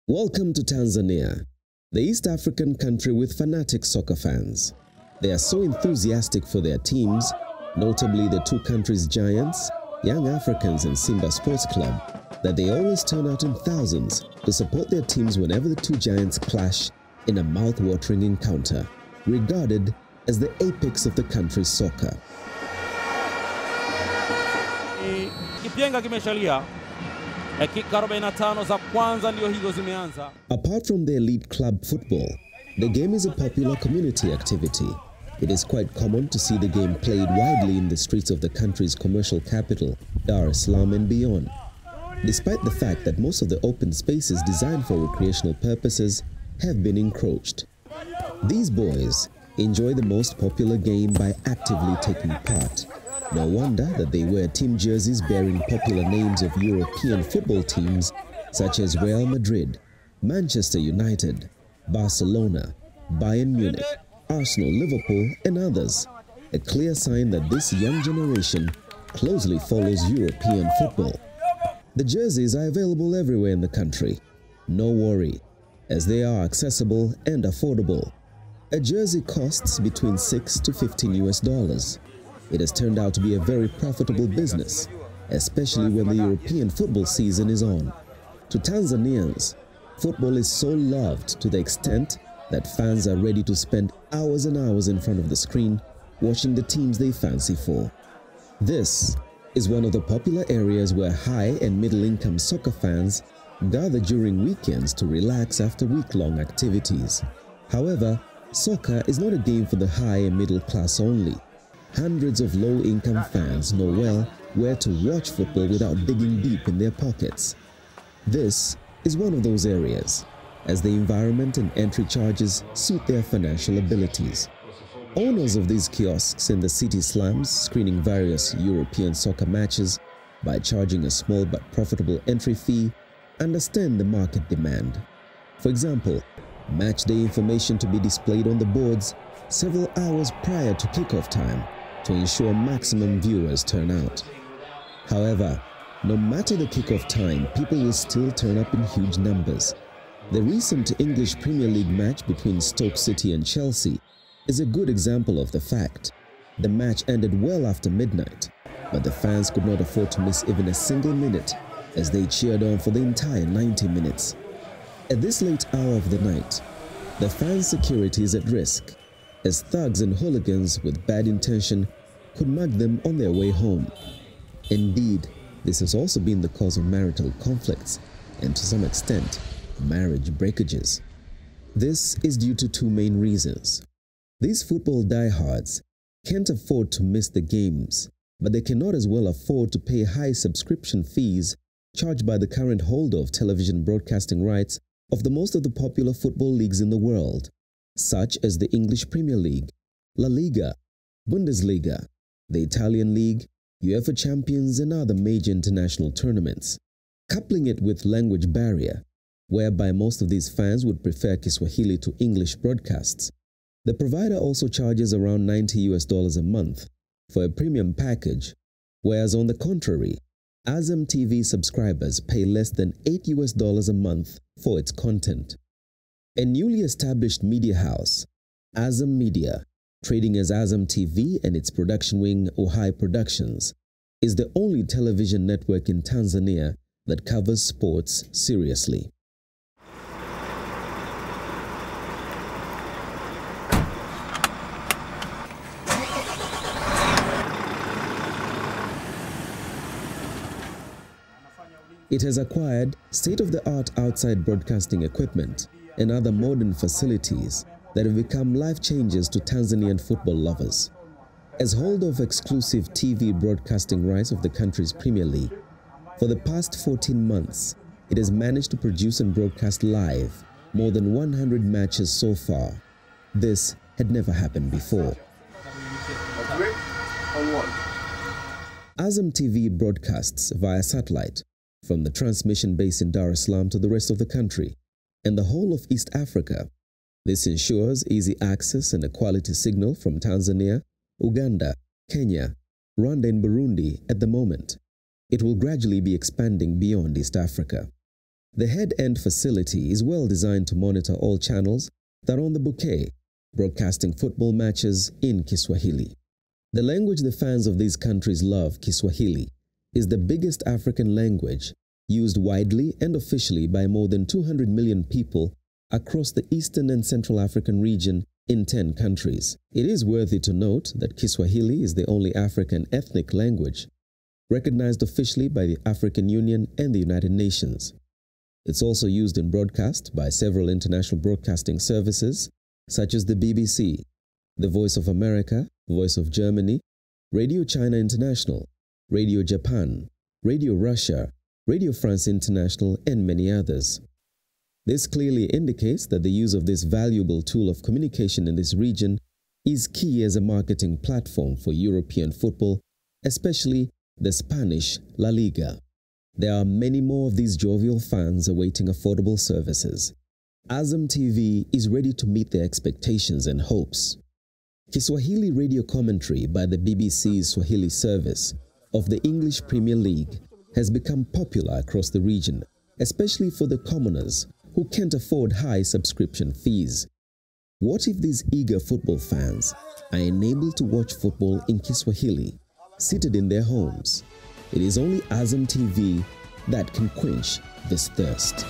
Welcome to Tanzania, the East African country with fanatic soccer fans. They are so enthusiastic for their teams, notably the two countries' giants, Young Africans and Simba Sports Club, that they always turn out in thousands to support their teams whenever the two giants clash in a mouth-watering encounter, regarded as the apex of the country's soccer. Apart from the elite club football, the game is a popular community activity. It is quite common to see the game played widely in the streets of the country's commercial capital, Dar es Salaam and beyond, despite the fact that most of the open spaces designed for recreational purposes have been encroached. These boys enjoy the most popular game by actively taking part. No wonder that they wear team jerseys bearing popular names of European football teams such as Real Madrid, Manchester United, Barcelona, Bayern Munich, Arsenal, Liverpool, and others. A clear sign that this young generation closely follows European football. The jerseys are available everywhere in the country. No worry, as they are accessible and affordable. A jersey costs between $6 to $15 US. It has turned out to be a very profitable business, especially when the European football season is on. To Tanzanians, football is so loved to the extent that fans are ready to spend hours and hours in front of the screen watching the teams they fancy for. This is one of the popular areas where high and middle-income soccer fans gather during weekends to relax after week-long activities. However, soccer is not a game for the high and middle class only. Hundreds of low-income fans know well where to watch football without digging deep in their pockets. This is one of those areas, as the environment and entry charges suit their financial abilities. Owners of these kiosks in the city slums screening various European soccer matches by charging a small but profitable entry fee understand the market demand. For example, match day information to be displayed on the boards several hours prior to kickoff time to ensure maximum viewers turn out. However, no matter the kickoff time, people will still turn up in huge numbers. The recent English Premier League match between Stoke City and Chelsea is a good example of the fact. The match ended well after midnight, but the fans could not afford to miss even a single minute as they cheered on for the entire 90 minutes. At this late hour of the night, the fans' security is at risk, as thugs and hooligans with bad intention could mug them on their way home. Indeed, this has also been the cause of marital conflicts and, to some extent, marriage breakages. This is due to two main reasons. These football diehards can't afford to miss the games, but they cannot as well afford to pay high subscription fees charged by the current holder of television broadcasting rights of the most of the popular football leagues in the world, such as the English Premier League, La Liga, Bundesliga, the Italian League, UEFA Champions, and other major international tournaments. Coupling it with language barrier, whereby most of these fans would prefer Kiswahili to English broadcasts, the provider also charges around $90 US a month for a premium package, whereas on the contrary, Azam TV subscribers pay less than $8 US a month for its content. A newly established media house, Azam Media, trading as Azam TV and its production wing, Ohai Productions, is the only television network in Tanzania that covers sports seriously. It has acquired state-of-the-art outside broadcasting equipment and other modern facilities that have become life changers to Tanzanian football lovers. As holder of exclusive TV broadcasting rights of the country's Premier League, for the past 14 months, it has managed to produce and broadcast live more than 100 matches so far. This had never happened before. Azam TV broadcasts via satellite from the transmission base in Dar es Salaam to the rest of the country and the whole of East Africa. This ensures easy access and a quality signal from Tanzania, Uganda, Kenya, Rwanda and Burundi at the moment. It will gradually be expanding beyond East Africa. The head-end facility is well designed to monitor all channels that are on the bouquet, broadcasting football matches in Kiswahili. The language the fans of these countries love, Kiswahili, is the biggest African language, used widely and officially by more than 200 million people across the Eastern and Central African region in 10 countries. It is worthy to note that Kiswahili is the only African ethnic language recognized officially by the African Union and the United Nations. It's also used in broadcast by several international broadcasting services such as the BBC, the Voice of America, Voice of Germany, Radio China International, Radio Japan, Radio Russia, Radio France International, and many others. This clearly indicates that the use of this valuable tool of communication in this region is key as a marketing platform for European football, especially the Spanish La Liga. There are many more of these jovial fans awaiting affordable services. Azam TV is ready to meet their expectations and hopes. Kiswahili radio commentary by the BBC's Swahili service of the English Premier League has become popular across the region, especially for the commoners who can't afford high subscription fees. What if these eager football fans are enabled to watch football in Kiswahili, seated in their homes? It is only Azam TV that can quench this thirst.